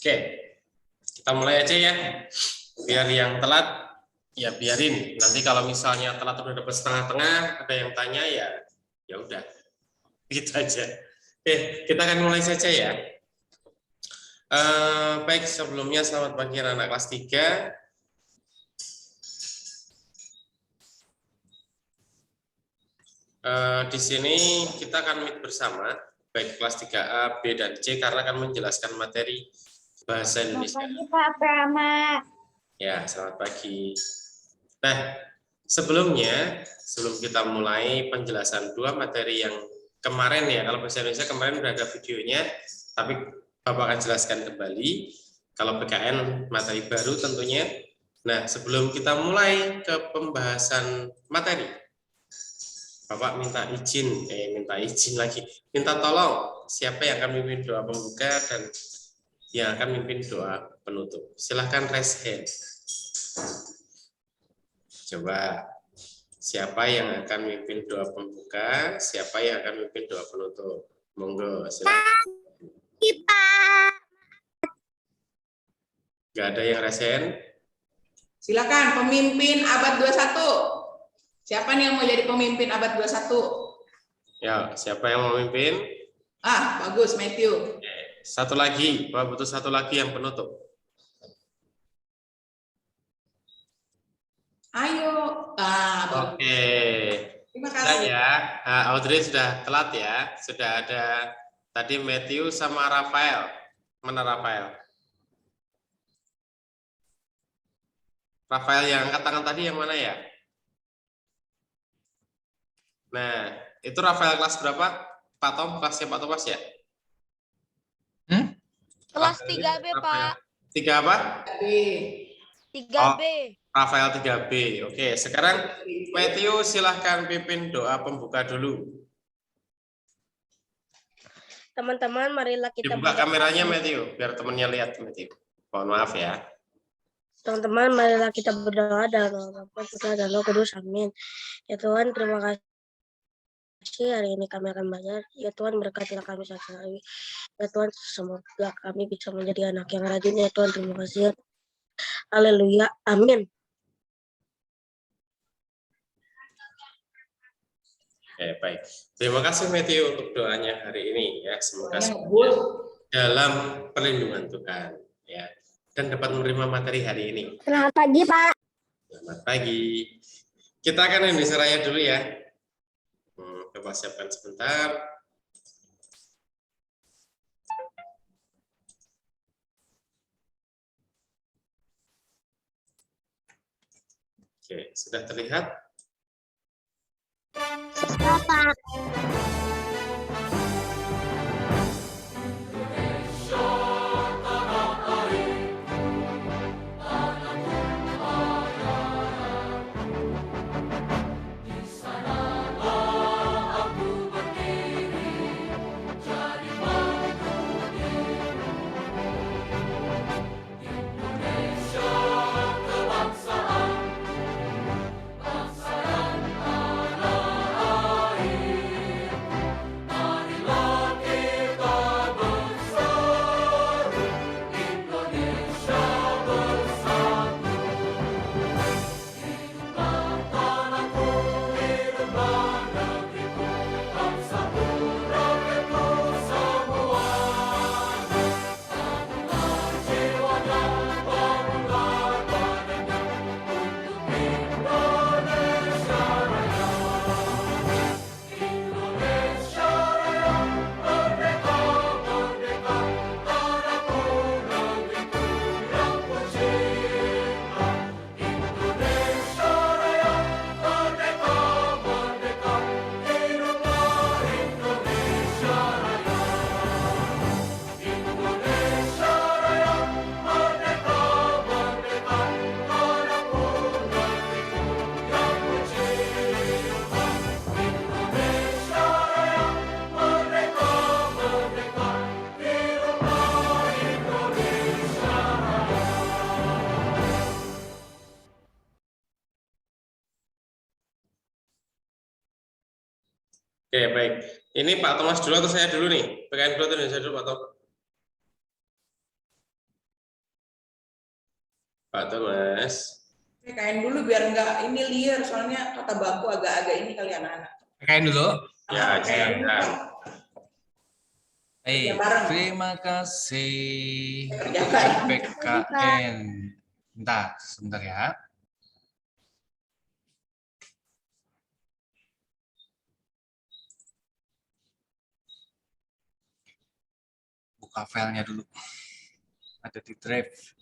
Oke, kita mulai aja ya. Biar yang telat, ya biarin. Nanti kalau misalnya telat udah dapat setengah-tengah, ada yang tanya ya udah, gitu aja. Oke, kita akan mulai saja ya. Baik, sebelumnya selamat pagi anak kelas 3. Di sini kita akan meet bersama, baik kelas 3A, B, dan C, karena akan menjelaskan materi Bahasa Indonesia. Selamat pagi Pak Prama. Ya, selamat pagi. Nah, sebelum kita mulai penjelasan dua materi yang kemarin ya, kalau Bahasa Indonesia kemarin udah ada videonya, tapi Bapak akan jelaskan kembali. Kalau PKN materi baru tentunya. Nah, sebelum kita mulai ke pembahasan materi, Bapak minta tolong siapa yang akan memimpin doa pembuka dan yang akan memimpin doa penutup. Silahkan raise hand. Coba, siapa yang akan memimpin doa pembuka, siapa yang akan memimpin doa penutup. Monggo, silakan. Kita. Gak ada yang raise hand? Silakan pemimpin abad 21. Siapa nih yang mau jadi pemimpin abad 21? Ya, siapa yang mau memimpin? Bagus, Matthew. Satu lagi, Pak, butuh satu lagi yang penutup. Ayo. Oke. Terima Sudah kasih. ya, Audrey sudah telat ya. Sudah ada tadi Matthew sama Rafael. Mana Rafael? Rafael yang angkat tangan tadi yang mana ya? Nah, itu Rafael kelas berapa? Pak Tom, kelasnya Pak Thomas ya? Kelas Rafael 3B, Pak. 3 apa? 3B. Rafael 3B. Oke, sekarang Matthew silahkan pimpin doa pembuka dulu. Teman-teman, marilah kita Dibuka kameranya Matthew, biar temennya lihat Matthew. Mohon maaf ya. Teman-teman, marilah kita berdoa dalam nama Bapa, Putra, dan Roh Kudus. Amin. Ya Tuhan, terima kasih hari ini kami akan belajar. Ya Tuhan, berkatilah kami saat ini. Ya Tuhan, semoga kami bisa menjadi anak yang rajin. Ya Tuhan, terima kasih. Haleluya. Amin. Oke, baik. Terima kasih Matthew untuk doanya hari ini ya. Semoga dalam perlindungan Tuhan ya, dan dapat menerima materi hari ini. Selamat pagi, Pak. Selamat pagi. Kita akan Indonesia Raya dulu ya. Coba siapkan sebentar. Oke, sudah terlihat? Bapak. Oke, baik. Ini Pak Thomas dulu atau saya dulu nih? PKN dulu atau Indonesia dulu, Pak Thomas? Pak Thomas. Kain dulu biar enggak ini liar, soalnya kata baku agak-agak ini kali anak-anak. Kain dulu. Ya, Kain dulu, silakan. Pak. Baik, bareng. terima kasih Kerjakan. PKN. Bentar, sebentar ya. Buka filenya dulu. Ada di drive.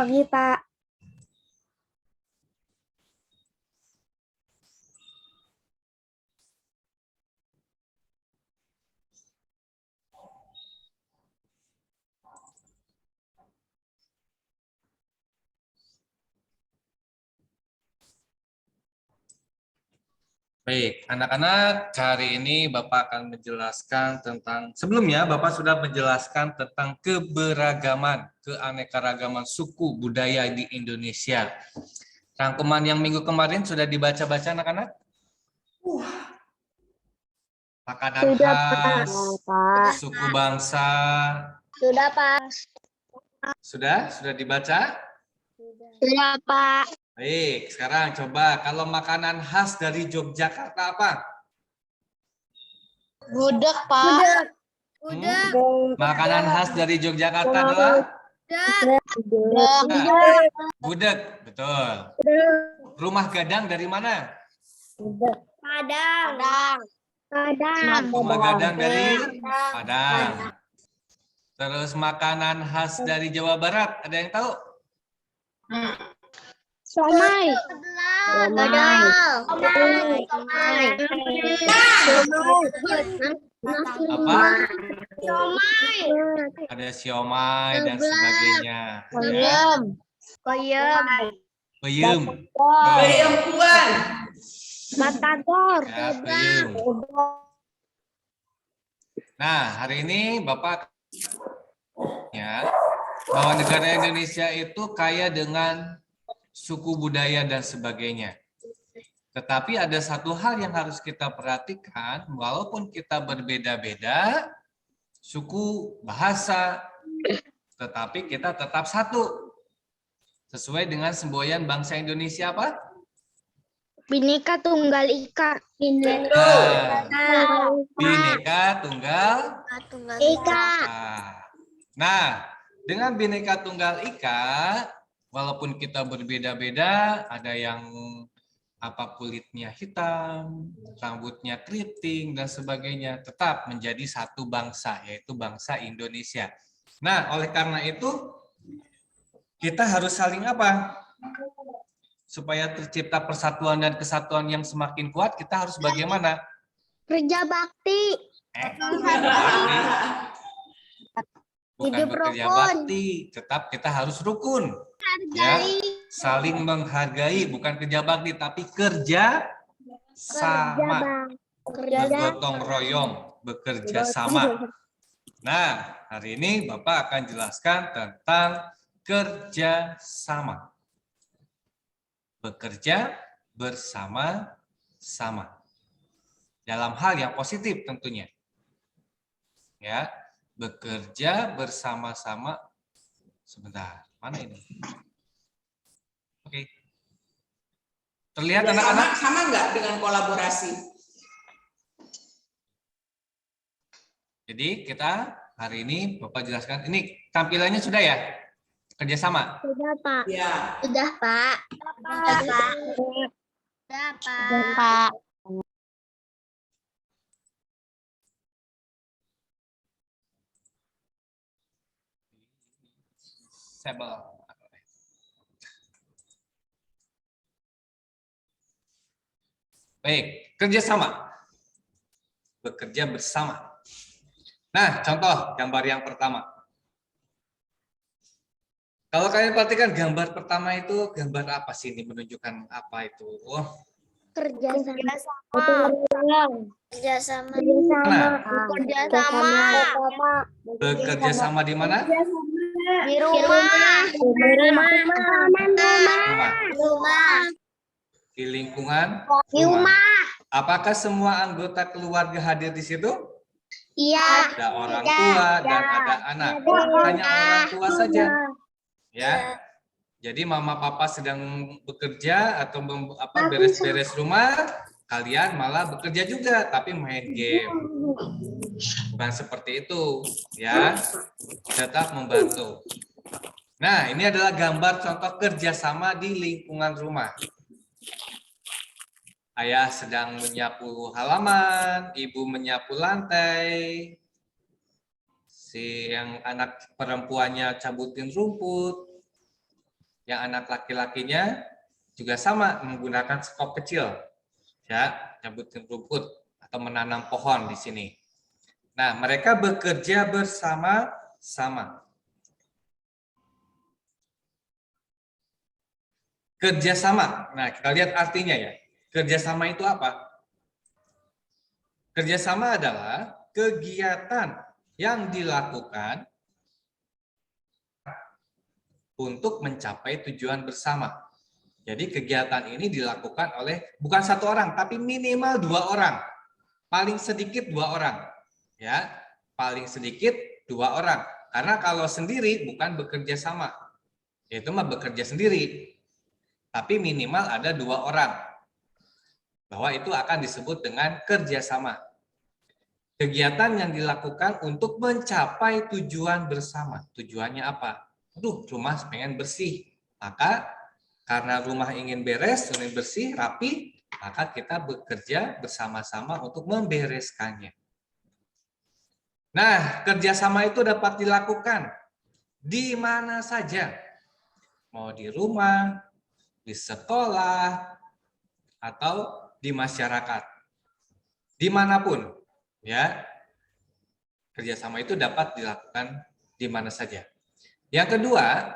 Pagi, Pak. Baik, anak-anak, hari ini Bapak akan menjelaskan tentang, sebelumnya Bapak sudah menjelaskan tentang keberagaman, keanekaragaman suku budaya di Indonesia. Rangkuman yang minggu kemarin sudah dibaca-baca anak-anak? Makanan Sudah, khas, Pak. suku bangsa, Sudah, Pak. sudah dibaca? Sudah, Pak. Baik, sekarang coba kalau makanan khas dari Yogyakarta apa? Gudeg, Pak. Makanan khas dari Yogyakarta adalah gudeg, betul. Rumah gadang dari mana? Padang. Rumah gadang dari Padang. Terus makanan khas dari Jawa Barat, ada yang tahu? Somai. Apa? Ada siomay dan sebagainya. Ya. Peyem. Perempuan. Batagor. Ya, peyem. Nah, hari ini Bapak ya bahwa negara Indonesia itu kaya dengan suku budaya dan sebagainya. Tetapi ada satu hal yang harus kita perhatikan, walaupun kita berbeda-beda suku, bahasa, tetapi kita tetap satu. Sesuai dengan semboyan bangsa Indonesia apa? Bhinneka Tunggal Ika. Bhinneka Tunggal Ika. Nah, dengan Bhinneka Tunggal Ika, walaupun kita berbeda-beda, ada yang kulitnya hitam, rambutnya keriting dan sebagainya, tetap menjadi satu bangsa, yaitu bangsa Indonesia. Nah, oleh karena itu kita harus saling apa? Supaya tercipta persatuan dan kesatuan yang semakin kuat, kita harus bagaimana? Kerja bakti. Bukan Hidup bekerja rukun. bakti, tetap kita harus rukun. Ya, saling menghargai, bukan kerja bakti, tapi kerja sama. Bergotong royong, bekerja sama. Nah, hari ini Bapak akan jelaskan tentang kerja sama. Bekerja bersama-sama. Dalam hal yang positif tentunya. Ya, bekerja bersama-sama. Sebentar, mana ini? Oke. Terlihat anak-anak? Sama nggak dengan kolaborasi? Jadi kita hari ini Bapak jelaskan, ini tampilannya sudah ya? Kerjasama? Sudah, Pak. Ya. Sudah, Pak. Sudah, Pak. Sudah, Pak. Sebel. Baik, kerjasama. Bekerja bersama. Nah, contoh gambar yang pertama. Kalau kalian perhatikan gambar pertama itu gambar apa sih ini, menunjukkan apa itu? Oh, Kerjasama. mana? Kerjasama. Bekerja sama di mana? Di rumah. Rumah. Di lingkungan rumah. Apakah semua anggota keluarga hadir di situ? Iya. Ada orang tua dan ada anak. Hanya orang tua saja. Ya. Jadi mama papa sedang bekerja atau beres-beres rumah, kalian malah bekerja juga tapi main game. Bukan seperti itu, ya. Tetap membantu. Nah, ini adalah gambar contoh kerjasama di lingkungan rumah. Ayah sedang menyapu halaman, ibu menyapu lantai, si yang anak perempuannya cabutin rumput, yang anak laki-lakinya juga sama menggunakan skop kecil, ya, cabutin rumput atau menanam pohon di sini. Nah, mereka bekerja bersama-sama. Kerjasama. Nah, kita lihat artinya ya. Kerjasama itu apa? Kerjasama adalah kegiatan yang dilakukan untuk mencapai tujuan bersama. Jadi kegiatan ini dilakukan oleh bukan satu orang, tapi minimal 2 orang. Paling sedikit 2 orang. Ya, paling sedikit 2 orang. Karena kalau sendiri bukan bekerja sama. Itu mah bekerja sendiri. Tapi minimal ada 2 orang. Bahwa itu akan disebut dengan kerjasama. Kegiatan yang dilakukan untuk mencapai tujuan bersama. Tujuannya apa? Aduh, rumah pengen bersih. Maka karena rumah ingin beres, ingin bersih, rapi, maka kita bekerja bersama-sama untuk membereskannya. Nah, kerjasama itu dapat dilakukan di mana saja. Mau di rumah, di sekolah, atau di masyarakat. Dimanapun, ya. Kerjasama itu dapat dilakukan di mana saja. Yang kedua,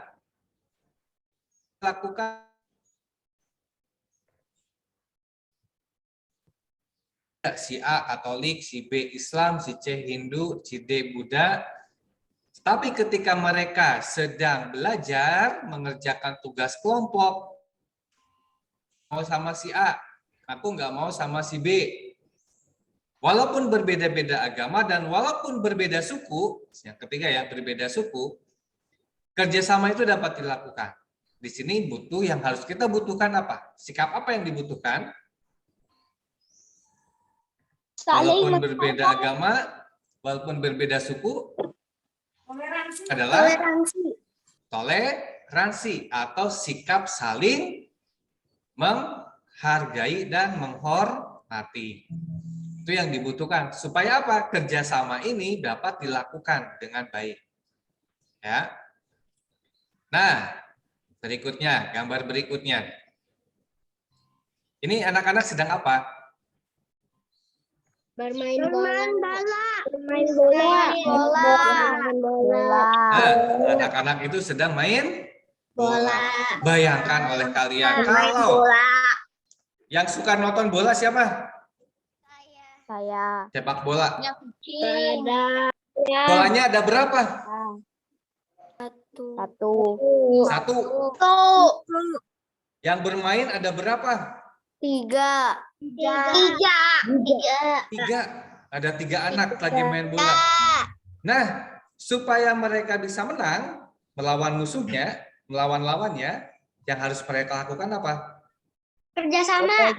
lakukan si A Katolik, si B Islam, si C Hindu, si D Buddha. Tapi ketika mereka sedang belajar mengerjakan tugas kelompok, mau sama si A, aku nggak mau sama si B. Walaupun berbeda-beda agama dan walaupun berbeda suku, yang ketiga ya, berbeda suku, kerjasama itu dapat dilakukan. Di sini butuh yang harus kita butuhkan apa? Sikap apa yang dibutuhkan? Walaupun berbeda agama, walaupun berbeda suku, adalah toleransi atau sikap saling menghargai dan menghormati. Itu yang dibutuhkan. Supaya apa? Kerjasama ini dapat dilakukan dengan baik. Ya. Nah, berikutnya, gambar berikutnya. Ini anak-anak sedang apa? Bermain bola. Bermain bola. Anak-anak itu sedang main bola. Bayangkan oleh kalian kalau yang suka nonton bola siapa? Saya. Sepak bola. Ada. Bolanya ada berapa? Satu. Yang bermain ada berapa? Tiga. Ada 3 anak lagi main bola. Nah, supaya mereka bisa menang melawan musuhnya, melawan lawannya, yang harus mereka lakukan apa? Kerjasama.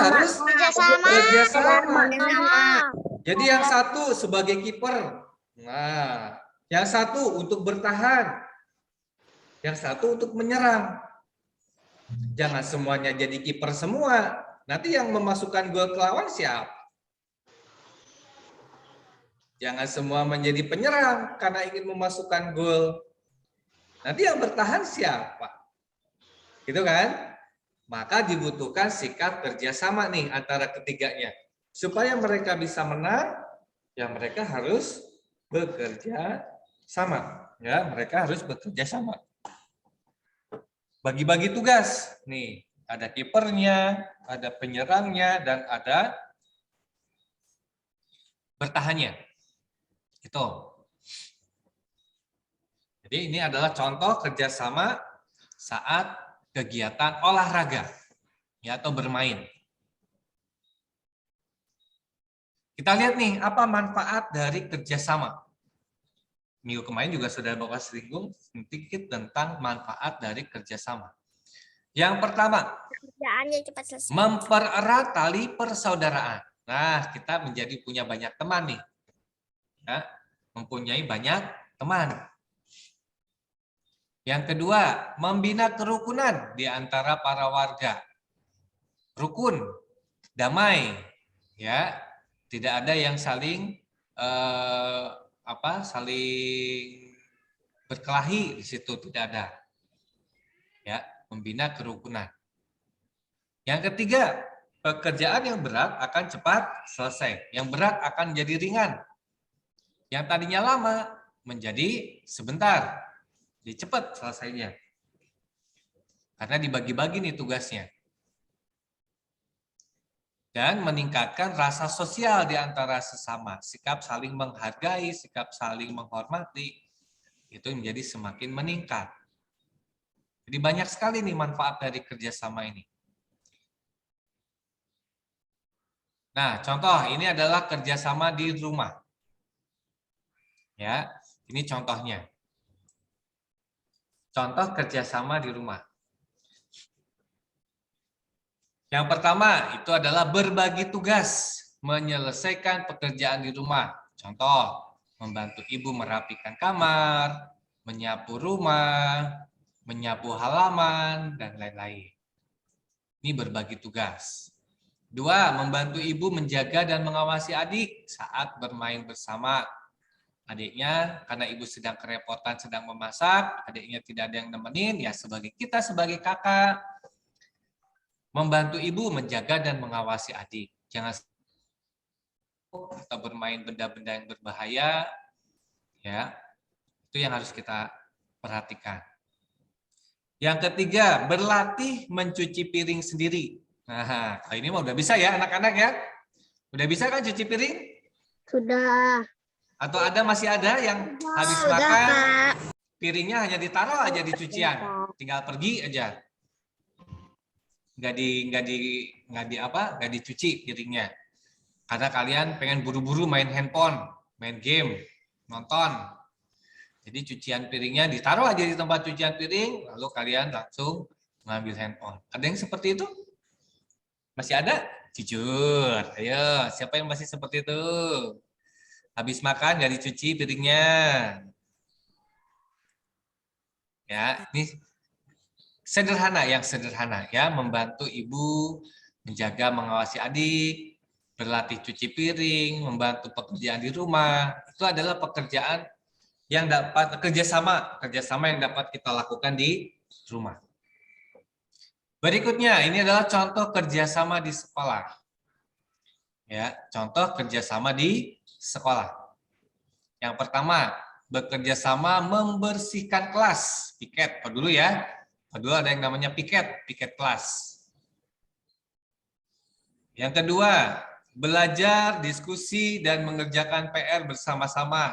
Harus kerjasama. Jadi yang satu sebagai kiper, nah, yang satu untuk bertahan, yang satu untuk menyerang. Jangan semuanya jadi kiper semua. Nanti yang memasukkan gol ke lawan siapa? Jangan semua menjadi penyerang karena ingin memasukkan gol. Nanti yang bertahan siapa? Gitu kan? Maka dibutuhkan sikap kerjasama nih antara ketiganya. Supaya mereka bisa menang, ya mereka harus bekerja sama. Ya, mereka harus bekerja sama. Bagi-bagi tugas. Nih, ada kipernya, ada penyerangnya, dan ada bertahannya. Itu. Jadi ini adalah contoh kerjasama saat kegiatan olahraga ya, atau bermain. Kita lihat nih, apa manfaat dari kerjasama. Minggu kemarin juga sudah Bapak singgung sedikit tentang manfaat dari kerjasama. Yang pertama, Kerjaannya cepat selesai. mempererat tali persaudaraan. Nah, kita menjadi punya banyak teman nih. Ya, mempunyai banyak teman. Yang kedua, membina kerukunan di antara para warga. Rukun, damai, ya, tidak ada yang saling saling berkelahi di situ, tidak ada. Ya, membina kerukunan. Yang ketiga, pekerjaan yang berat akan cepat selesai. Yang berat akan jadi ringan. Yang tadinya lama menjadi sebentar. Jadi cepat selesainya. Karena dibagi-bagi nih tugasnya. Dan meningkatkan rasa sosial di antara sesama. Sikap saling menghargai, sikap saling menghormati. Itu menjadi semakin meningkat. Jadi banyak sekali nih manfaat dari kerjasama ini. Nah, contoh ini adalah kerjasama di rumah. Ya, ini contohnya. Contoh kerjasama di rumah. Yang pertama itu adalah berbagi tugas, menyelesaikan pekerjaan di rumah. Contoh, membantu ibu merapikan kamar, menyapu rumah, menyapu halaman, dan lain-lain. Ini berbagi tugas. Dua, membantu ibu menjaga dan mengawasi adik saat bermain bersama adiknya, karena ibu sedang kerepotan, sedang memasak, adiknya tidak ada yang nemenin, ya kita sebagai kakak, membantu ibu menjaga dan mengawasi adik. Jangan kita bermain benda-benda yang berbahaya, ya, itu yang harus kita perhatikan. Yang ketiga, berlatih mencuci piring sendiri. Nah, kalau ini mah udah bisa ya anak-anak ya? Udah bisa kan cuci piring? Sudah. Atau masih ada yang habis Sudah, makan, Kak. piringnya hanya ditaruh aja di cucian, tinggal pergi aja, nggak dicuci piringnya, karena kalian pengen buru-buru main handphone, main game, nonton. Jadi cucian piringnya ditaruh aja di tempat cucian piring, lalu kalian langsung mengambil handphone. Ada yang seperti itu? Masih ada? Jujur, ayo, siapa yang masih seperti itu? Habis makan nggak dicuci piringnya. Ya, ini sederhana, yang sederhana ya, membantu ibu menjaga mengawasi adik, berlatih cuci piring, membantu pekerjaan di rumah. Itu adalah pekerjaan yang dapat kerjasama yang dapat kita lakukan di rumah. Berikutnya, ini adalah contoh kerjasama di sekolah. Ya, contoh kerjasama di sekolah. Yang pertama, bekerja sama membersihkan kelas, piket. Dulu ya, dulu ada yang namanya piket kelas. Yang kedua, belajar, diskusi, dan mengerjakan PR bersama-sama.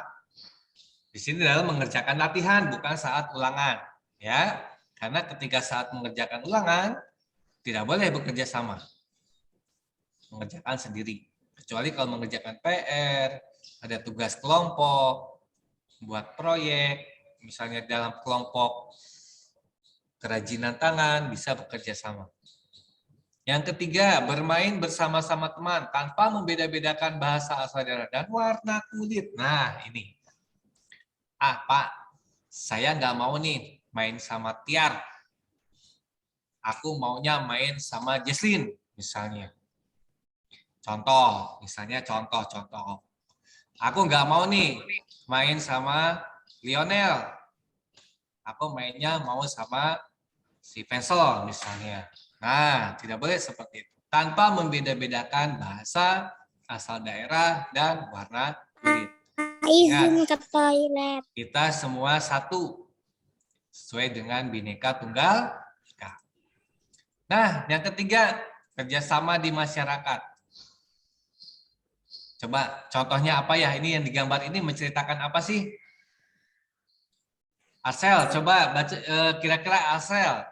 Di sini adalah mengerjakan latihan, bukan saat ulangan, ya. Karena ketika saat mengerjakan ulangan, tidak boleh bekerja sama, mengerjakan sendiri. Kecuali kalau mengerjakan PR, ada tugas kelompok, buat proyek, misalnya dalam kelompok kerajinan tangan, bisa bekerja sama. Yang ketiga, bermain bersama-sama teman tanpa membeda-bedakan bahasa asal daerah dan warna kulit. Nah, ini. Pak, saya nggak mau nih main sama Tiar. Aku maunya main sama Jesslyn, misalnya. Contoh. Aku nggak mau nih main sama Lionel. Aku mainnya mau sama si Pencil, misalnya. Nah, tidak boleh seperti itu. Tanpa membeda-bedakan bahasa, asal daerah, dan warna kulit. izin ke toilet. Kita semua satu sesuai dengan Bhinneka Tunggal Ika. Nah, yang ketiga, kerjasama di masyarakat. Coba contohnya apa ya? Ini yang digambar ini menceritakan apa sih? Asel, coba baca kira-kira Asel.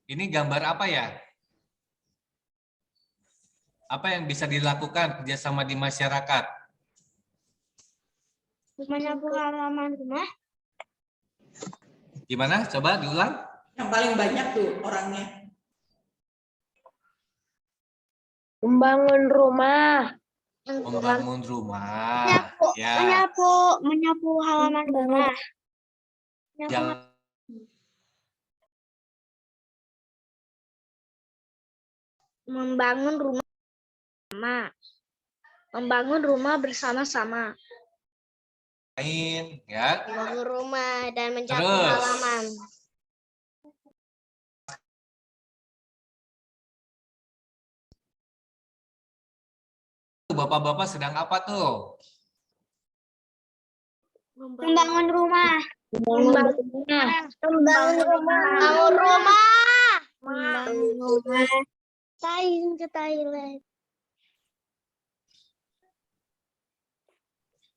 Ini gambar apa ya? Apa yang bisa dilakukan kerjasama di masyarakat? Menyapu halaman rumah. Gimana? Coba diulang. Yang paling banyak tuh orangnya. Membangun rumah. Membangun rumah. Ya. Menyapu halaman rumah. Jalan. Membangun rumah. Membangun rumah bersama-sama. Lain, ya. Membangun rumah dan menyapu Terus. halaman. Bapak-bapak sedang apa tuh? Membangun rumah. Membangun rumah. Membangun rumah. Membangun rumah. Membangun rumah. Ke toilet.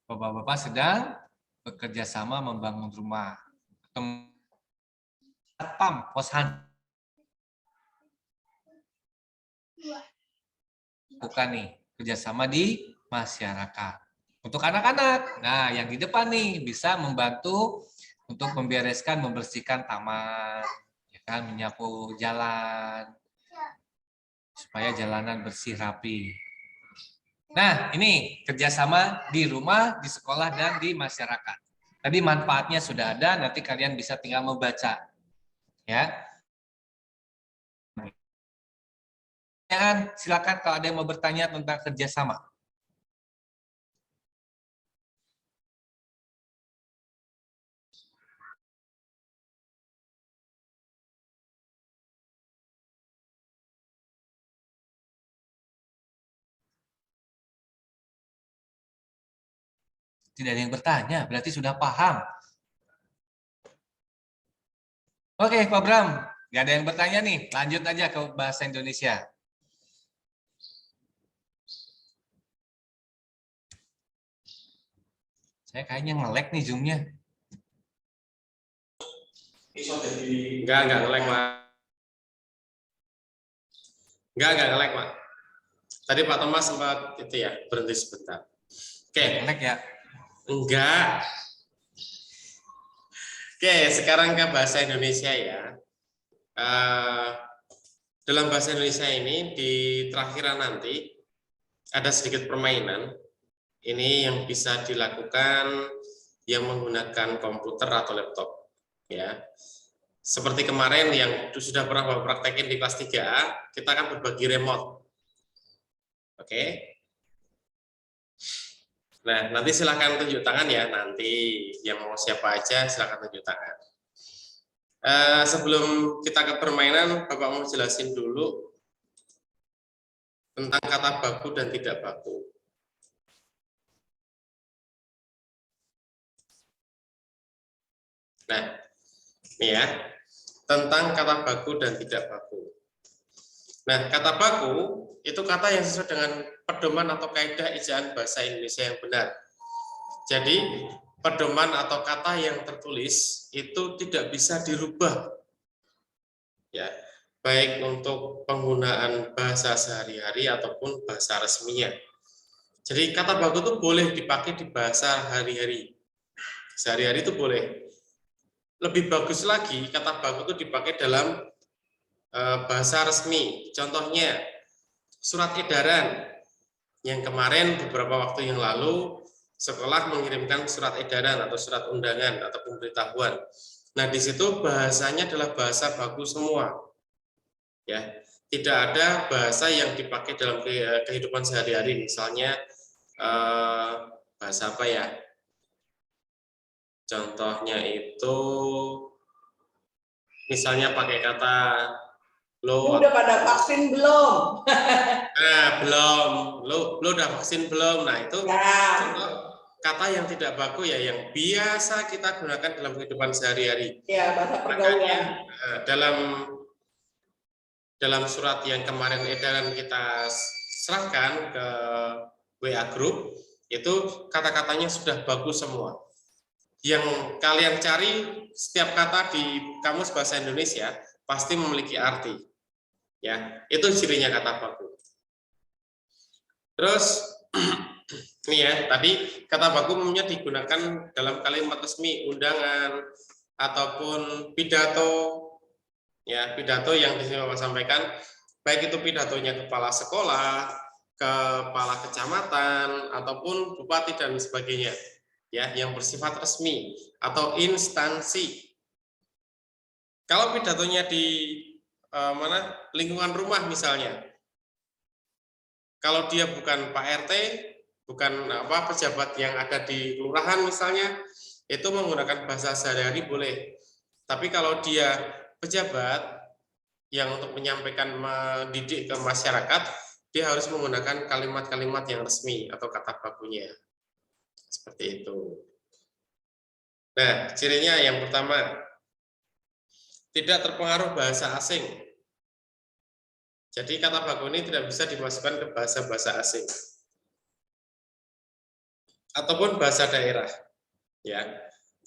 Bapak-bapak sedang bekerja sama membangun rumah. Satpam, poshan. Bukan nih, kerjasama di masyarakat. Untuk anak-anak, nah yang di depan nih bisa membantu untuk membereskan, membersihkan taman, ya kan, menyapu jalan, supaya jalanan bersih rapi. Nah, ini kerjasama di rumah, di sekolah, dan di masyarakat. Tadi manfaatnya sudah ada, nanti kalian bisa tinggal membaca. Ya. Silakan kalau ada yang mau bertanya tentang kerjasama. Tidak ada yang bertanya, berarti sudah paham. Oke, Pak Bram, nggak ada yang bertanya nih. Lanjut aja ke bahasa Indonesia. Saya kayaknya nge-lag nih Zoom-nya. Enggak nge-lag, Pak. Enggak nge-lag, Pak. Tadi Pak Thomas sempat itu ya, berhenti sebentar. Oke. Nge-lag ya? Enggak. Oke, sekarang ke bahasa Indonesia ya. Dalam bahasa Indonesia ini di terakhiran nanti ada sedikit permainan. Ini yang bisa dilakukan yang menggunakan komputer atau laptop. Ya, seperti kemarin yang sudah pernah Bapak praktekin di kelas 3, kita akan berbagi remote. Oke. Nah, nanti silakan tunjuk tangan ya. Nanti yang mau siapa aja silakan tunjuk tangan. Sebelum kita ke permainan, Bapak mau jelasin dulu tentang kata baku dan tidak baku. Nah, ini ya, tentang kata baku dan tidak baku. Nah, kata baku itu kata yang sesuai dengan pedoman atau kaidah ejaan bahasa Indonesia yang benar. Jadi, pedoman atau kata yang tertulis itu tidak bisa dirubah. Ya, baik untuk penggunaan bahasa sehari-hari ataupun bahasa resminya. Jadi, kata baku itu boleh dipakai di bahasa hari-hari. Sehari-hari itu boleh. Lebih bagus lagi, kata baku itu dipakai dalam bahasa resmi. Contohnya, surat edaran yang kemarin beberapa waktu yang lalu sekolah mengirimkan surat edaran atau surat undangan atau pemberitahuan. Nah, di situ bahasanya adalah bahasa baku semua. Ya, tidak ada bahasa yang dipakai dalam kehidupan sehari-hari. Misalnya bahasa apa ya? Contohnya itu misalnya pakai kata lo. Udah pada vaksin belum? Nah, belum. Lo udah vaksin belum? Nah, itu Ya. contoh kata yang tidak baku ya, yang biasa kita gunakan dalam kehidupan sehari-hari. Ya, bahasa Makanya pergaulan. dalam surat yang kemarin edaran kita serahkan ke WA Group, itu kata-katanya sudah bagus semua. Yang kalian cari, setiap kata di Kamus Bahasa Indonesia pasti memiliki arti. Ya, itu cirinya kata baku. Terus ini ya, tadi kata baku umumnya digunakan dalam kalimat resmi, undangan, ataupun pidato. Ya, pidato yang di sini Bapak sampaikan, baik itu pidatonya kepala sekolah, kepala kecamatan, ataupun bupati dan sebagainya, ya, yang bersifat resmi atau instansi. Kalau pidatonya di lingkungan rumah misalnya, kalau dia bukan Pak RT, bukan pejabat yang ada di kelurahan misalnya, itu menggunakan bahasa sehari-hari boleh. Tapi kalau dia pejabat yang untuk menyampaikan mendidik ke masyarakat, dia harus menggunakan kalimat-kalimat yang resmi atau kata bakunya. Seperti itu. Nah, cirinya yang pertama, tidak terpengaruh bahasa asing. Jadi kata baku ini tidak bisa dimasukkan ke bahasa-bahasa asing. Ataupun bahasa daerah. Ya.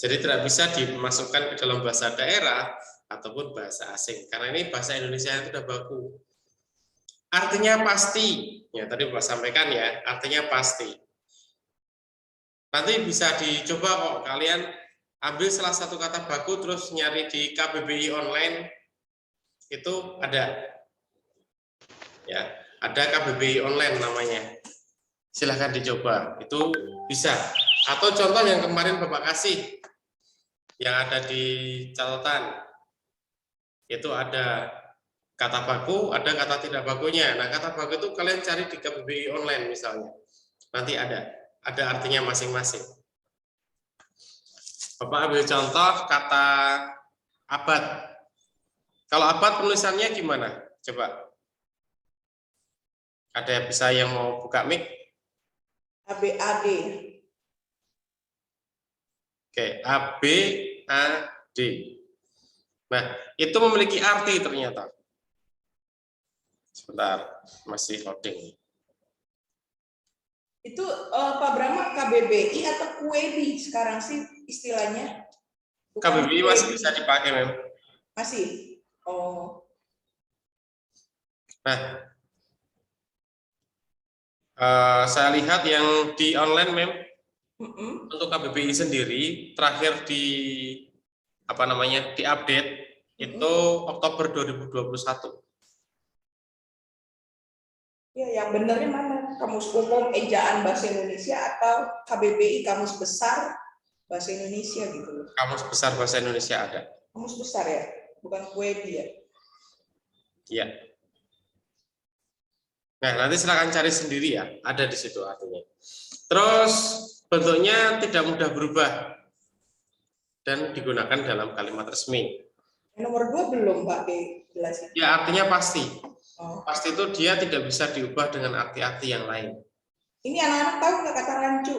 Jadi tidak bisa dimasukkan ke dalam bahasa daerah ataupun bahasa asing, karena ini bahasa Indonesia yang sudah baku. Artinya pasti, ya tadi Bapak sampaikan ya, artinya pasti. Nanti bisa dicoba kok, kalian ambil salah satu kata baku terus nyari di KBBI online, itu ada. Ya, ada KBBI online namanya. Silahkan dicoba, itu bisa. Atau contoh yang kemarin Bapak kasih, yang ada di catatan. Itu ada kata baku, ada kata tidak bakunya. Nah, kata baku itu kalian cari di KBBI online misalnya. Nanti ada artinya masing-masing. Bapak ambil contoh kata abad. Kalau abad penulisannya gimana? Coba. Ada bisa yang mau buka mic? ABAD. Oke, ABAD. Nah, itu memiliki arti ternyata. Sebentar, masih loading. Itu Pak Brahma KBBI atau QEBI sekarang sih istilahnya? Bukan KBBI masih bisa dipakai, Mem. Masih? Oh. Nah, saya lihat yang di online, Mem, untuk KBBI sendiri, terakhir di diupdate, itu Oktober 2021. Ya, yang benernya mana? Kamus Umum Ejaan Bahasa Indonesia atau KBBI Kamus Besar Bahasa Indonesia gitu loh. Kamus Besar Bahasa Indonesia ada. Kamus Besar ya, bukan QEBI ya? Iya. Nah, nanti silakan cari sendiri ya, ada di situ artinya. Terus bentuknya tidak mudah berubah dan digunakan dalam kalimat resmi. Yang nomor 2 belum Pak dijelasin. Ya, artinya pasti. Oh. Pasti itu dia tidak bisa diubah dengan arti-arti yang lain. Ini anak-anak tahu nggak kata rancu?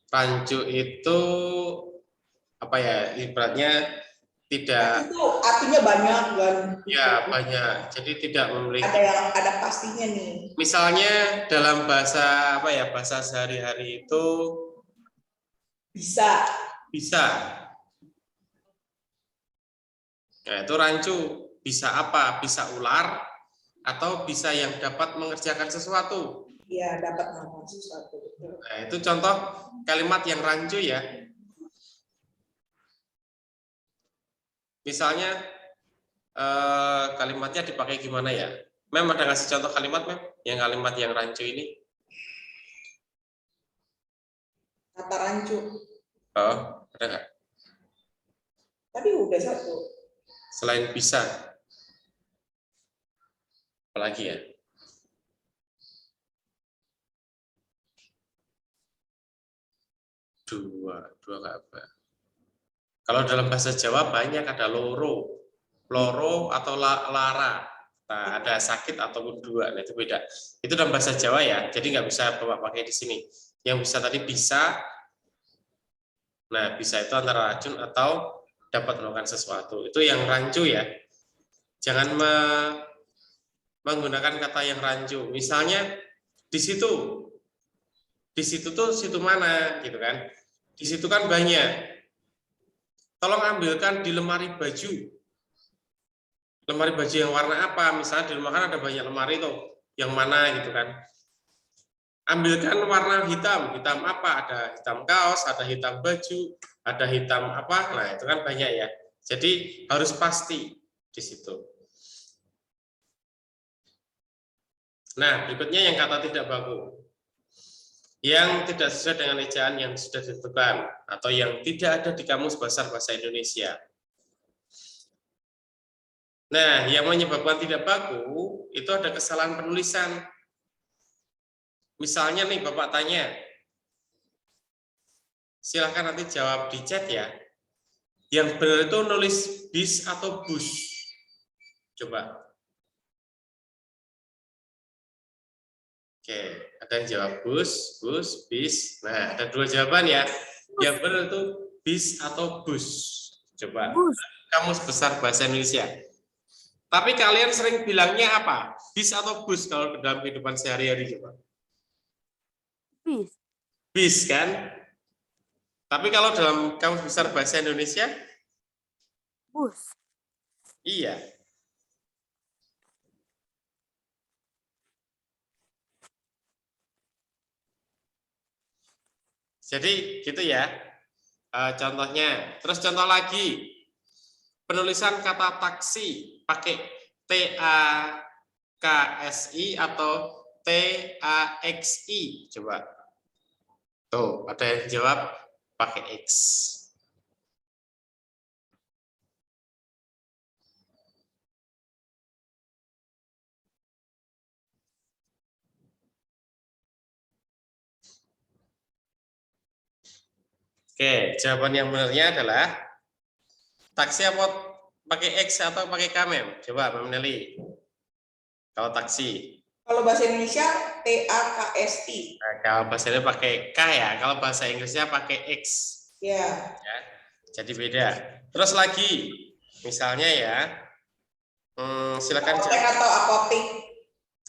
Rancu itu ibaratnya tidak. Itu artinya banyak kan? Ya, banyak. Jadi tidak memiliki. Ada pastinya nih. Misalnya dalam bahasa bahasa sehari-hari itu bisa. Nah, itu rancu. Bisa apa? Bisa ular atau bisa yang dapat mengerjakan sesuatu. Iya, dapat melakukan sesuatu. Nah, itu contoh kalimat yang rancu ya. Misalnya kalimatnya dipakai gimana ya? Mem ada ngasih contoh kalimat, Mem? Yang kalimat yang rancu ini? Kata rancu. Oh, ada nggak? Tadi udah satu. Selain bisa. Apalagi ya? Dua nggak apa. Kalau dalam bahasa Jawa banyak, ada loro atau lara. Nah, ada sakit ataupun dua, nah itu beda. Itu dalam bahasa Jawa ya, jadi nggak bisa Bapak pakai di sini. Yang bisa tadi bisa. Nah, bisa itu antara racun atau dapat melakukan sesuatu. Itu yang rancu ya. Jangan menggunakan kata yang rancu. Misalnya di situ tuh situ mana gitu kan? Di situ kan banyak. Tolong ambilkan di lemari baju. Lemari baju yang warna apa? Misalnya di rumah kan ada banyak lemari tuh. Yang mana gitu kan? Ambilkan warna hitam. Hitam apa? Ada hitam kaos, ada hitam baju, ada hitam apa? Nah, itu kan banyak ya. Jadi harus pasti di situ. Nah, berikutnya yang kata tidak baku. Yang tidak sesuai dengan ejaan yang sudah ditentukan atau yang tidak ada di Kamus Besar Bahasa Indonesia. Nah, yang menyebabkan tidak baku itu ada kesalahan penulisan. Misalnya nih Bapak tanya, silahkan nanti jawab di chat ya. Yang benar itu nulis bis atau bus? Coba. Oke, ada yang jawab bus, bis. Nah, ada dua jawaban ya. Yang benar itu bis atau bus. Coba. Kamus Besar Bahasa Indonesia. Tapi kalian sering bilangnya apa? Bis atau bus kalau dalam kehidupan sehari-hari coba? Bis. Bis kan? Tapi kalau dalam Kamus Besar Bahasa Indonesia? Bus. Iya. Jadi gitu ya. Contohnya. Terus contoh lagi. Penulisan kata taksi pakai TAKSI atau TAXI. Coba. Tuh, ada yang jawab pakai X. Oke, jawaban yang benarnya adalah taksi apa pakai X atau pakai K, Mem? Coba, Mem Nelly. Kalau taksi. Kalau bahasa Indonesia TAKSI. Nah, kalau bahasa Indonesia pakai K ya, kalau bahasa Inggrisnya pakai X. Ya. Ya, jadi beda. Terus lagi, misalnya ya, silakan Apotek jawab. atau apotik.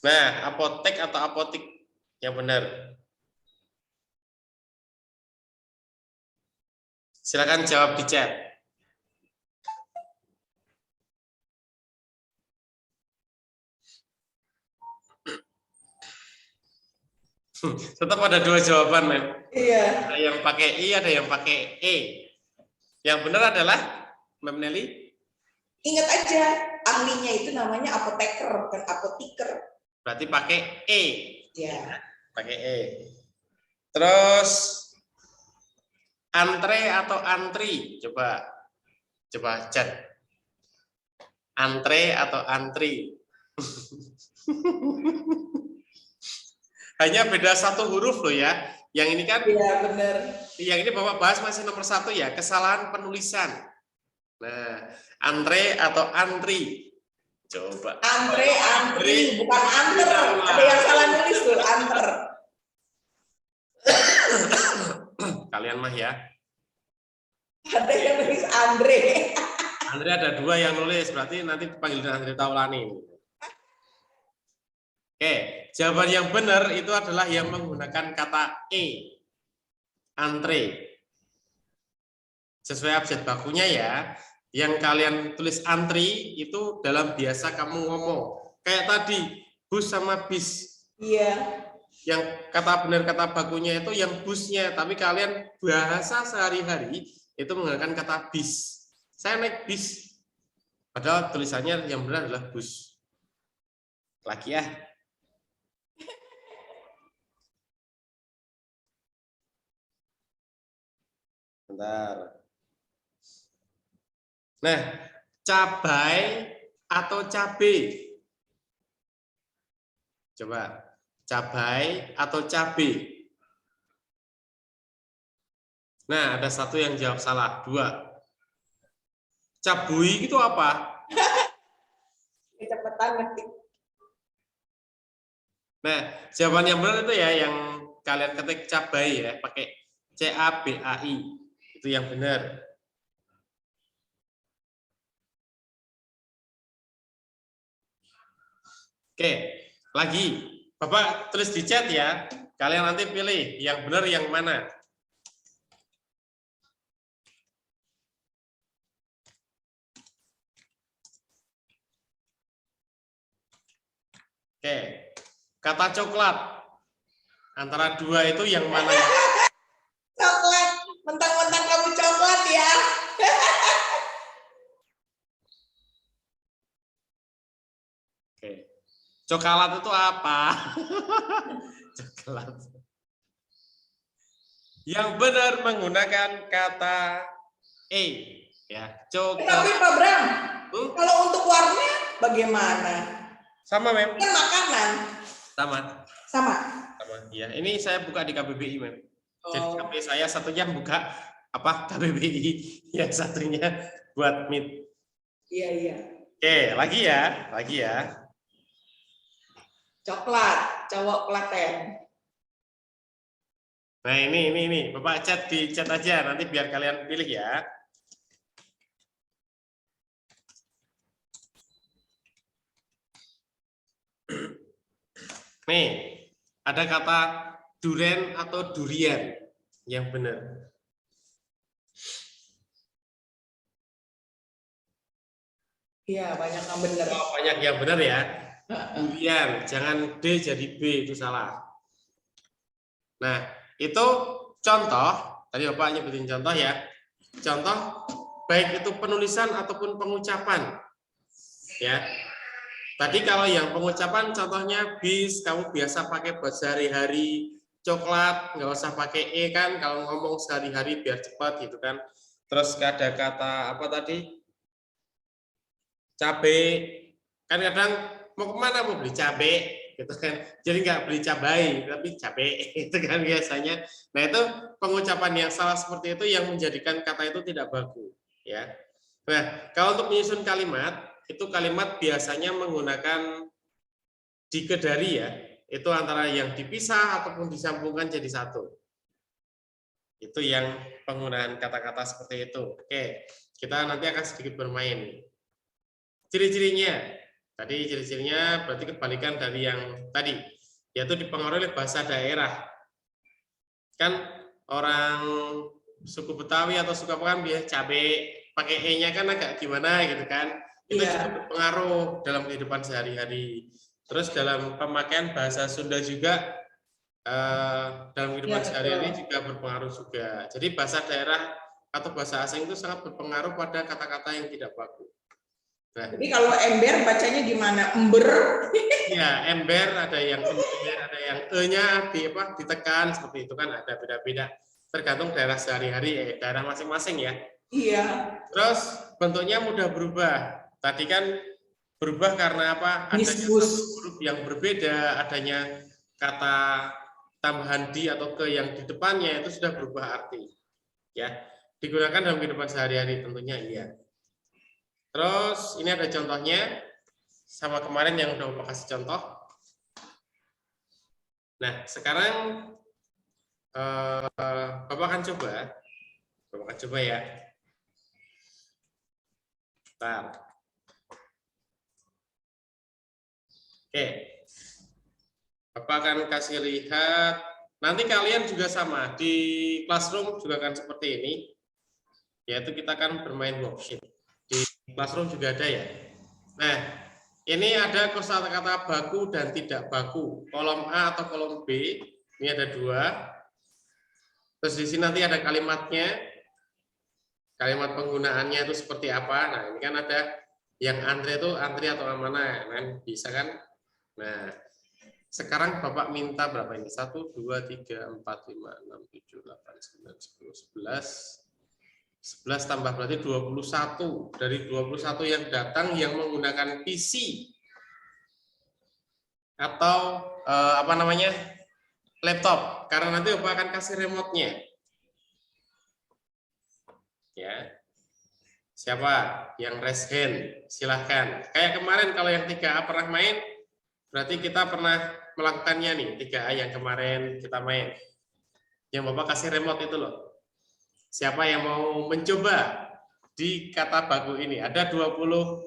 Nah, apotek atau apotik yang benar. Silakan jawab di chat. Tetap ada dua jawaban, Mem. Iya. Ada yang pakai I, ada yang pakai E. Yang benar adalah, Mem Nelly? Ingat aja, ahlinya itu namanya apoteker, bukan apotiker. Berarti pakai E. Ya. Pakai E. Terus, antre atau antri? Coba chat. Antre atau antri? Hanya beda satu huruf loh ya. Yang ini kan, Iya benar. yang ini Bapak bahas masih nomor 1 ya, kesalahan penulisan. Nah, antre atau antri? Coba. Antri, bukan anter. Ada yang salah nulis tuh, anter. Kalian mah ya. Ada yang nulis Andre. Andre ada 2 yang nulis, berarti nanti panggil Andre Taulani. Oke, jawaban yang benar itu adalah yang menggunakan kata E. Antre. Sesuai abjad bakunya ya. Yang kalian tulis antri itu dalam biasa kamu ngomong. Kayak tadi, bus sama bis. Iya. Yang kata benar kata bakunya itu yang busnya, tapi kalian bahasa sehari-hari itu menggunakan kata bis. Saya naik bis. Padahal tulisannya yang benar adalah bus. Lagi ya. Bentar. Nah, cabai atau cabe? Coba, cabai atau cabe? Nah, ada 1 yang jawab salah, 2. Cabui itu apa? Kecepatan ngetik. Nah, jawaban yang benar itu ya yang K kalian ketik cabai ya, pakai CABAI. Itu yang benar. Oke, lagi. Bapak tulis di chat ya. Kalian nanti pilih yang benar yang mana. Oke, kata coklat. Antara dua itu yang mana? Coklat, mentang-mentang kamu coklat ya. Oke. Coklat itu apa? Coklat. Yang benar menggunakan kata E ya, Tapi coklat. Pak Bram, kalau untuk warna bagaimana? Sama, Mem. Kan makanan. Sama. Sama. Sama. Ya, ini saya buka di KBBI, Mem. Jadi Oh. HP saya satunya buka apa KBBI, yang satunya buat Meet. Iya, iya. Oke, lagi ya. Coklat, cowok Klaten. Nah, ini. Bapak chat di chat aja, nanti biar kalian pilih ya. Nih, ada kata duren atau durian yang benar. Iya, banyak yang benar. Oh, banyak yang benar ya. Durian, jangan D jadi B, itu salah. Nah, itu contoh, tadi Bapak nyebutin contoh ya. Contoh, baik itu penulisan ataupun pengucapan. Ya. Tadi kalau yang pengucapan contohnya bis, kamu biasa pakai buat sehari-hari, coklat, nggak usah pakai E kan, kalau ngomong sehari-hari biar cepat gitu kan. Terus ada kata apa tadi? Cabe, kan kadang mau kemana mau beli cabe, gitu kan. Jadi nggak beli cabai, tapi cabe, itu kan biasanya. Nah itu pengucapan yang salah seperti itu yang menjadikan kata itu tidak baku, ya. Nah kalau untuk menyusun kalimat, itu kalimat biasanya menggunakan dikedari ya, itu antara yang dipisah ataupun disambungkan jadi satu. Itu yang penggunaan kata-kata seperti itu. Oke, kita nanti akan sedikit bermain. Ciri-cirinya, tadi ciri-cirinya berarti kebalikan dari yang tadi, yaitu dipengaruhi oleh bahasa daerah. Kan orang suku Betawi atau suku apa kan biasa cabe, pakai E-nya kan agak gimana gitu kan. Itu juga berpengaruh dalam kehidupan sehari-hari. Terus dalam pemakaian bahasa Sunda juga dalam kehidupan sehari-hari juga berpengaruh juga. Jadi bahasa daerah atau bahasa asing itu sangat berpengaruh pada kata-kata yang tidak baku. Nah, jadi kalau ember bacanya gimana? Ember? ya, ember ada yang ember, ada yang E-nya ditekan seperti itu kan, ada beda-beda tergantung daerah sehari-hari, daerah masing-masing ya. Iya. Terus bentuknya mudah berubah. Tadi kan berubah karena apa? Adanya satu huruf yang berbeda, adanya kata tambahan di atau ke yang di depannya itu sudah berubah arti. Ya, digunakan dalam kehidupan sehari-hari tentunya iya. Terus ini ada contohnya sama kemarin yang udah Bapak kasih contoh. Nah, sekarang Bapak akan coba ya. Bentar. Oke, Bapak akan kasih lihat. Nanti kalian juga sama di Classroom juga akan seperti ini, yaitu kita akan bermain worksheet. Di Classroom juga ada ya. Nah, ini ada kosakata baku dan tidak baku. Kolom A atau kolom B. Ini ada dua. Terus di sini nanti ada kalimatnya. Kalimat penggunaannya itu seperti apa. Nah, ini kan ada yang antri itu antri atau mana. Nah, bisa kan? Nah, sekarang Bapak minta berapa ini? 1, 2, 3, 4, 5, 6, 7, 8, 9, 10, 11 tambah berarti 21. Dari 21 yang datang yang menggunakan PC atau apa namanya? Laptop. Karena nanti Bapak akan kasih remote-nya. Ya. Siapa yang raise hand? Silahkan. Kayak kemarin kalau yang 3A pernah main, berarti kita pernah melakukannya nih, 3A yang kemarin kita main. Yang Bapak kasih remote itu loh. Siapa yang mau mencoba di kata baku ini? Ada 21.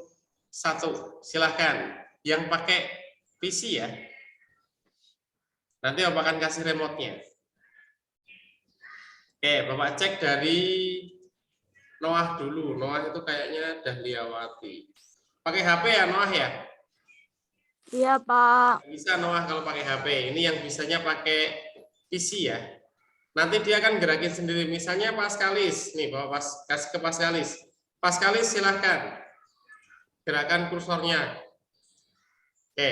Silahkan. Yang pakai PC ya. Nanti Bapak akan kasih remote-nya. Oke, Bapak cek dari Noah dulu. Noah itu kayaknya Dahliawati. Pakai HP ya Noah ya? Iya, Pak. Bisa Noah kalau pakai HP. Ini yang bisanya pakai PC ya. Nanti dia akan gerakin sendiri. Misalnya Paskalis. Nih, Bapak kasih ke Paskalis. Paskalis silahkan. Gerakan kursornya. Oke.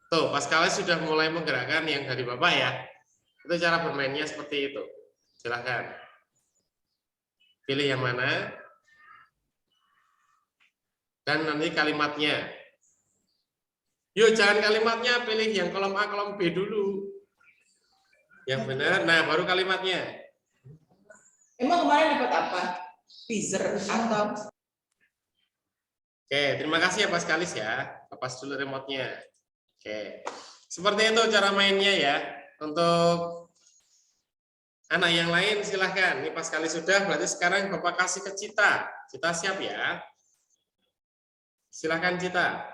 Tuh, Paskalis sudah mulai menggerakkan yang dari Bapak ya. Itu cara bermainnya seperti itu. Silahkan. Pilih yang mana. Dan nanti kalimatnya. Yuk, jangan kalimatnya. Pilih yang kolom A, kolom B dulu. Yang benar. Nah, baru kalimatnya. Emang kemarin dapat apa? Teaser atau Oke, terima kasih ya Paskalis ya. Lepas dulu remote-nya. Oke. Seperti itu cara mainnya ya. Untuk anak yang lain silahkan. Ini Paskalis sudah, berarti sekarang Bapak kasih ke Cita. Cita siap ya. Silahkan Cita.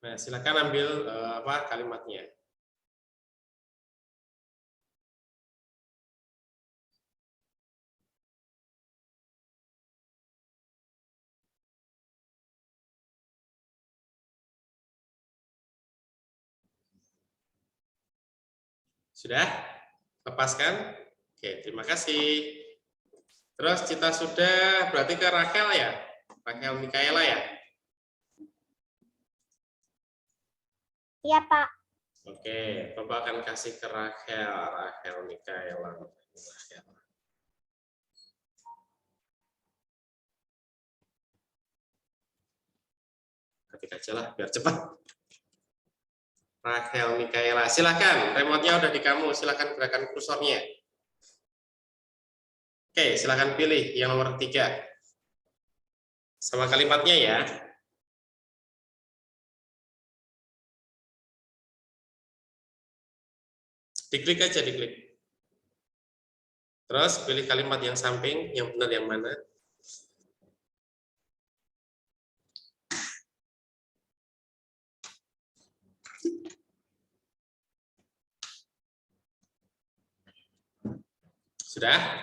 Nah, silahkan ambil kalimatnya. Sudah? Lepaskan? Oke, terima kasih. Terus Cita sudah, berarti ke Rachel ya? Rachel Mikaela ya? Iya, Pak. Oke, Bapak akan kasih ke Rachel Mikaela. Ketik aja lah, biar cepat. Rachel Mikaela, silakan. Remote-nya udah di kamu, silakan gerakan kursornya. Oke, silakan pilih yang nomor 3. Sama kalimatnya ya. Diklik aja, diklik. Terus pilih kalimat yang samping, yang benar yang mana. Sudah?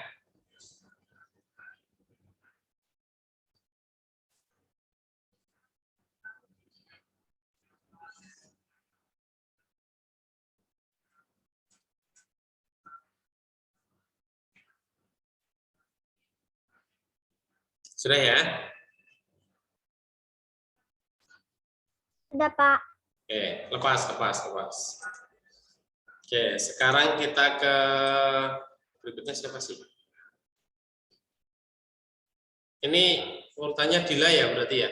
Sudah ya? Sudah, Pak. Oke, lepas. Oke, sekarang kita ke berikutnya siapa sih? Ini urutannya Dila ya berarti ya?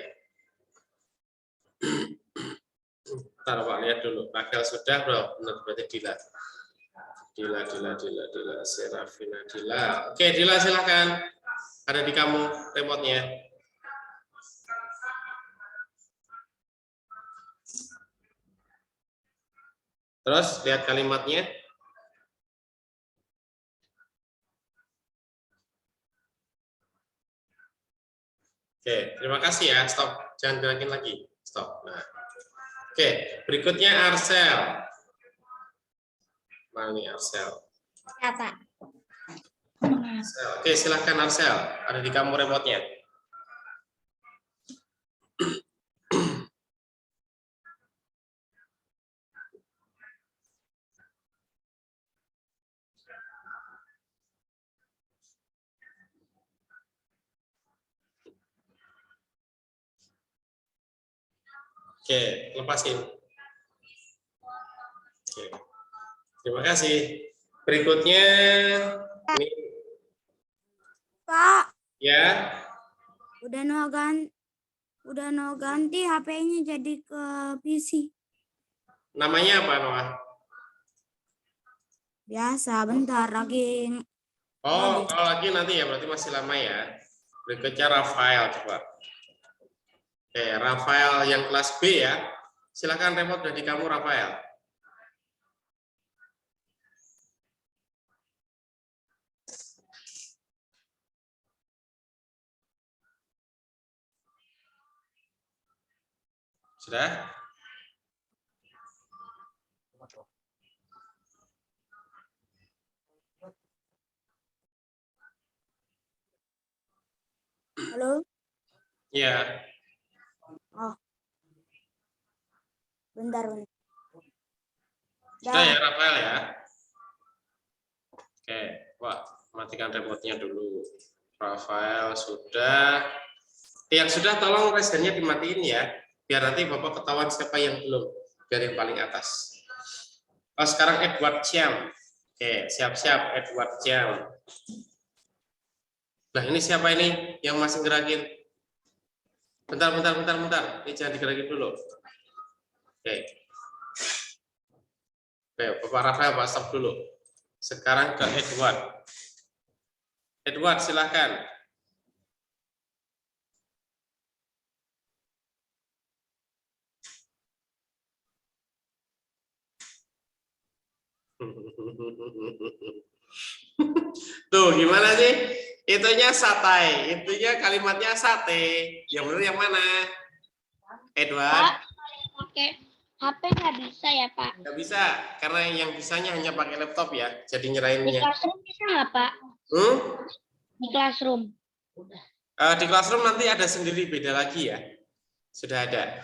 Ntar Pak lihat dulu. Rachel sudah bro, benar berarti Dila. Dila, Serafina Dila. Oke, Dila silahkan. Ada di kamu remote-nya. Terus lihat kalimatnya. Oke, terima kasih ya. Stop, jangan gerakin lagi. Stop. Nah. Oke, berikutnya Arcel. Mana nih Arcel? Ya, Pak. Oke, silahkan Arcel. Ada di kamu remote-nya. Oke, lepasin. Oke. Terima kasih. Berikutnya ini Pak, ya. udah no ganti HP-nya jadi ke PC. Namanya apa, Noah? Biasa, bentar lagi. Oh, kalau lagi nanti ya berarti masih lama ya. Berikutnya Rafael, coba. Oke, Rafael yang kelas B ya. Silakan remote dari kamu, Rafael. Sudah? Halo. Iya. Oh. Bentar. Sudah ya, Rafael ya. Oke, Wah, matikan remote-nya dulu. Rafael sudah. Yang sudah tolong resennya dimatiin ya, biar nanti Bapak ketahuan siapa yang belum, biar yang paling atas. Oh, sekarang Edward Chiam. Oke, siap-siap Edward Chiam. Nah, ini siapa ini yang masih gerakin? Bentar. Ini jangan digerakin dulu. Oke. Oke, Bapak Rafael, Pak stop dulu. Sekarang ke Edward. Edward, silahkan. Tuh, gimana sih? Itunya satai, itunya kalimatnya sate. Yang benar yang mana? Edward? Pak, pakai HP nggak bisa ya, Pak? Nggak bisa, karena yang bisanya hanya pakai laptop ya. Jadi Di nyerahinnya. Classroom bisa nggak, Pak? Di Classroom. Di Classroom nanti ada sendiri, beda lagi ya. Sudah ada.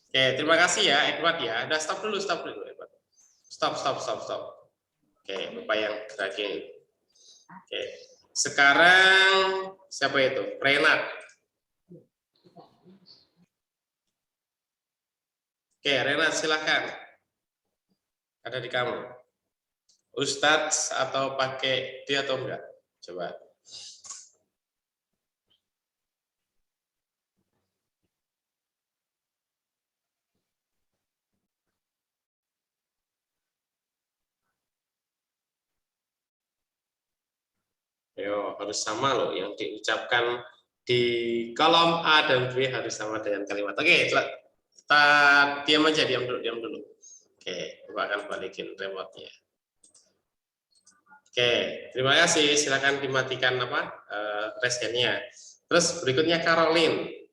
Oke, terima kasih ya Edward ya. Udah stop dulu Edward. Stop. Oke, Bapak yang gerakin. Oke. Sekarang siapa itu? Renat. Oke, Renat silakan. Ada di kamu. Ustadz atau pakai dia atau enggak? Coba. Yo, harus sama loh yang diucapkan di kolom A dan B harus sama dengan kalimat. Oke, kita diam aja, diam dulu. Oke, Bapak akan balikin remote-nya. Oke, terima kasih. Silakan dimatikan resennya. Terus berikutnya Caroline.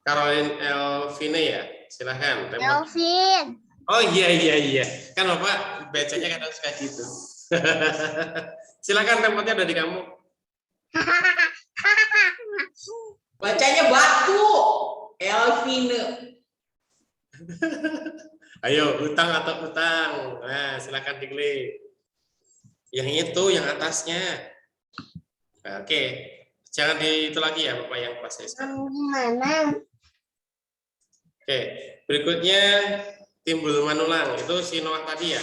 Caroline Elvine ya, silakan. Elvin. Oh iya. Kan Bapak bacanya kadang suka gitu. Silakan remote-nya dari kamu. Bacanya batu. Elvine. Ayo, utang atau utang. Nah, silakan diklik. Yang itu, yang atasnya. Nah, oke. Jangan di itu lagi ya, Bapak yang pas Gimana? Oke, berikutnya timbul manulang. Itu si Noah tadi ya.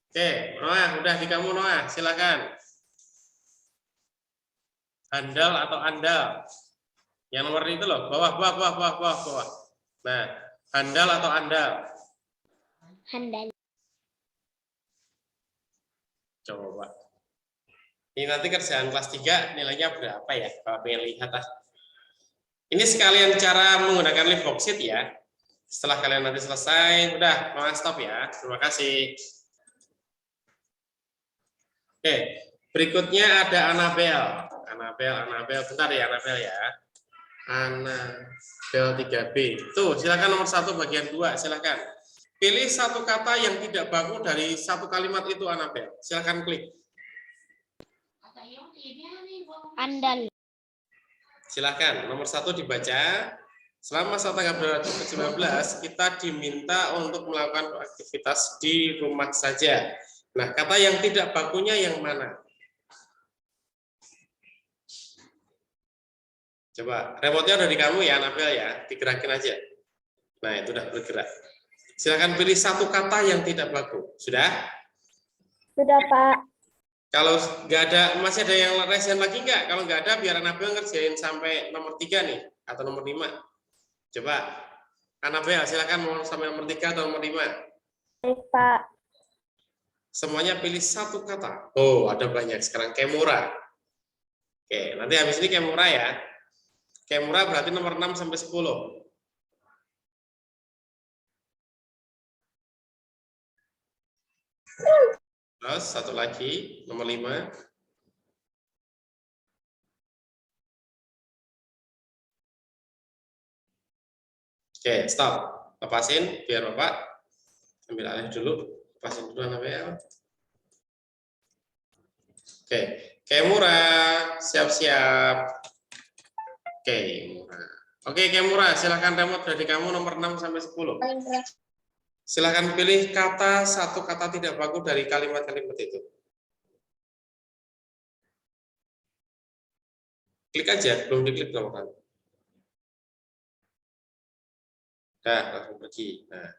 Oke, Noah, udah di kamu Noah, silakan. Handal atau andal? Yang nomor itu loh, bawah. Nah, handal atau andal? Handal. Coba. Ini nanti kerjaan kelas 3 nilainya berapa ya? Kalau pengen lihat Ini sekalian cara menggunakan lift worksheet ya. Setelah kalian nanti selesai, udah, Noah stop ya. Terima kasih. Oke, berikutnya ada Anabel. Anabel, bentar ya Anabel ya. Anabel 3B. Tuh, silakan nomor 1 bagian 2, silakan. Pilih satu kata yang tidak baku dari satu kalimat itu Anabel. Silakan klik. Andal. Silakan, nomor 1 dibaca. Selama 1 tanggal 2019, kita diminta untuk melakukan aktivitas di rumah saja. Nah, kata yang tidak bakunya yang mana? Coba, remote-nya udah di kamu ya, Anabel ya, digerakin aja. Nah, itu udah bergerak. Silakan pilih satu kata yang tidak baku. Sudah? Sudah, Pak. Kalau nggak ada, masih ada yang resen lagi nggak? Kalau nggak ada, biar Anabel ngerjain sampai nomor 3 nih, atau nomor 5. Coba, Anabel, silakan mau sampai nomor 3 atau nomor 5. Baik, Pak. Semuanya pilih satu kata. Oh, ada banyak sekarang. Kemura. Oke, nanti habis ini Kemura ya. Kemura berarti nomor 6 sampai 10. Terus satu lagi, nomor 5. Oke, stop. Lepasin biar Bapak ambil alih dulu. Lepasin dulu namanya. Oke, Kemura, siap-siap. Oke, Mura. Oke, Kemura, silakan remote dari kamu nomor 6 sampai 10. Silakan pilih kata, satu kata tidak baku dari kalimat-kalimat itu. Klik aja, belum diklik nomor kan. Nah, langsung pergi. Nah.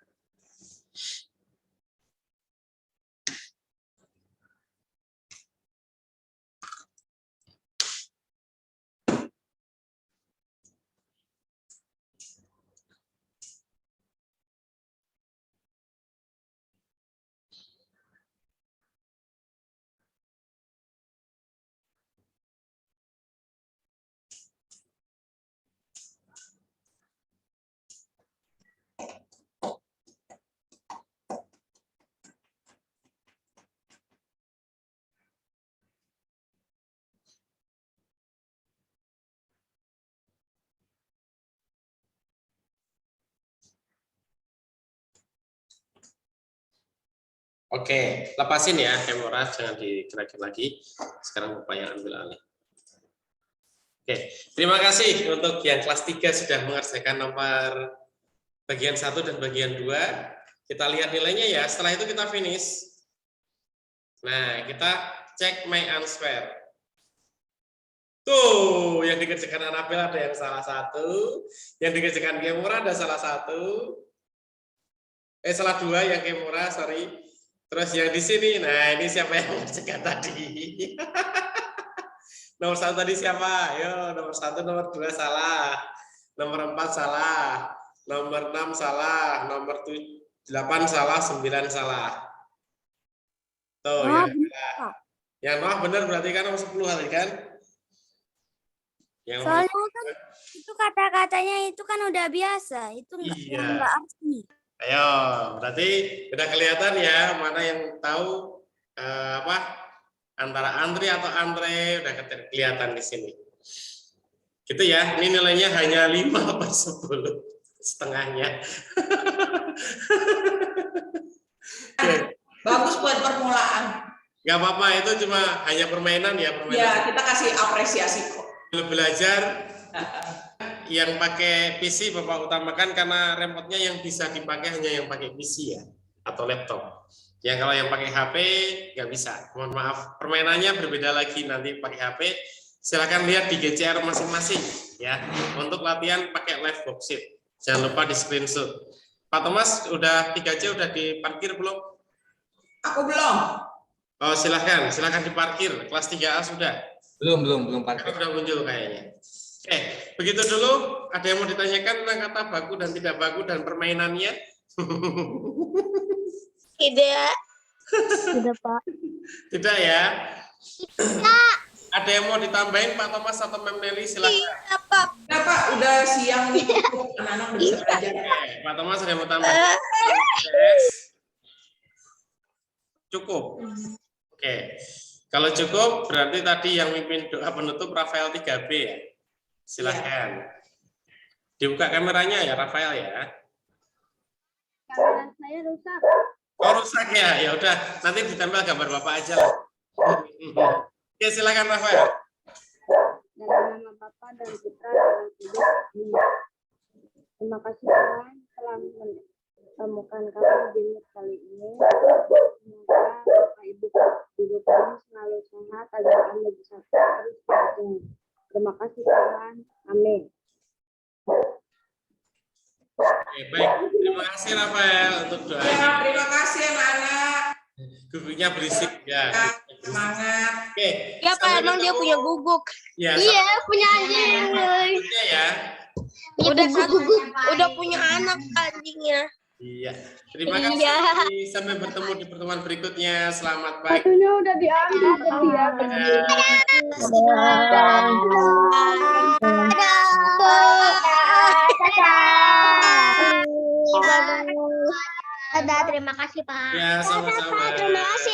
Oke, lepasin ya Kemura, jangan digerakin lagi. Sekarang Bapak yang ambil alih. Oke, terima kasih untuk yang kelas 3 sudah mengerjakan nomor bagian 1 dan bagian 2. Kita lihat nilainya ya, setelah itu kita finish. Nah, kita cek my answer. Tuh, yang dikerjakan Anabel ada yang salah satu, yang dikerjakan Kemura ada salah satu. Salah 2 yang Kemura, sorry. Terus yang di sini, nah ini siapa yang mengerjakan tadi? Nomor 1 tadi siapa? Yo, nomor 1, nomor 2 salah. Nomor 4 salah. Nomor 6 salah. Nomor 8 salah, 9 salah. Tuh, yang Noah benar berarti kan nomor 10 hari kan? Yang soalnya kan itu kata-katanya itu kan udah biasa, itu enggak asli. Ayo, berarti udah kelihatan ya mana yang tahu antara Andri atau Andre, udah kelihatan di sini. Gitu ya, ini nilainya hanya 5/10, setengahnya. Bagus buat permulaan. Gak apa-apa, itu cuma hanya permainan ya. Ya, kita kasih apresiasi kok. Belajar yang pakai PC Bapak utamakan karena remote-nya yang bisa dipakai hanya yang pakai PC ya atau laptop. Ya kalau yang pakai HP nggak bisa. Mohon maaf, permainannya berbeda lagi nanti pakai HP. Silakan lihat di GCR masing-masing ya untuk latihan pakai live worksheet. Jangan lupa di screenshot. Pak Thomas udah 3C udah diparkir belum? Aku belum. Oh silakan diparkir. Kelas 3A sudah. Belum parkir. Sudah muncul kayaknya. Oke, begitu dulu. Ada yang mau ditanyakan tentang kata baku dan tidak baku dan permainannya? Tidak. Tidak, Pak. Tidak ya? Tidak. Ada yang mau ditambahin Pak Thomas atau Mem Nelly? Silakan. Tidak, Pak. Nah, Pak, udah siang nih, anak-anak udah bisa belajar. Oke, Pak Thomas ada yang mau tambahin? Cukup. Oke. Kalau cukup berarti tadi yang mimpin doa penutup Rafael 3B ya. Silahkan. Dibuka kameranya ya Rafael ya. Kamera saya rusak. Oh rusak ya, ya udah nanti ditempel gambar Bapak aja lah. Oke silakan Rafael. Dalam nama Bapa dan Putra dan Kudus. Amin. Terima kasih Tuhan telah mempertemukan kami di kali ini. Semoga Bapak Ibu Guru kami selalu sehat agar kami bisa terus belajar. Terima kasih Tuhan. Amin. Oke, baik. Terima kasih Rafael untuk Ya, doanya. terima kasih anak-anak. Gugunya berisik ya. Semangat. Oke. Ya Pak, sampai emang dia ketemu. punya guguk. Ya, Iya, punya anjing. berikutnya ya. Udah punya anak anjingnya. Iya. Terima kasih. Sampai bertemu di pertemuan berikutnya. Selamat pagi. Satunya udah diambil tadi ya. Dadah, terima kasih Pak. Ya, sama-sama. Terima kasih.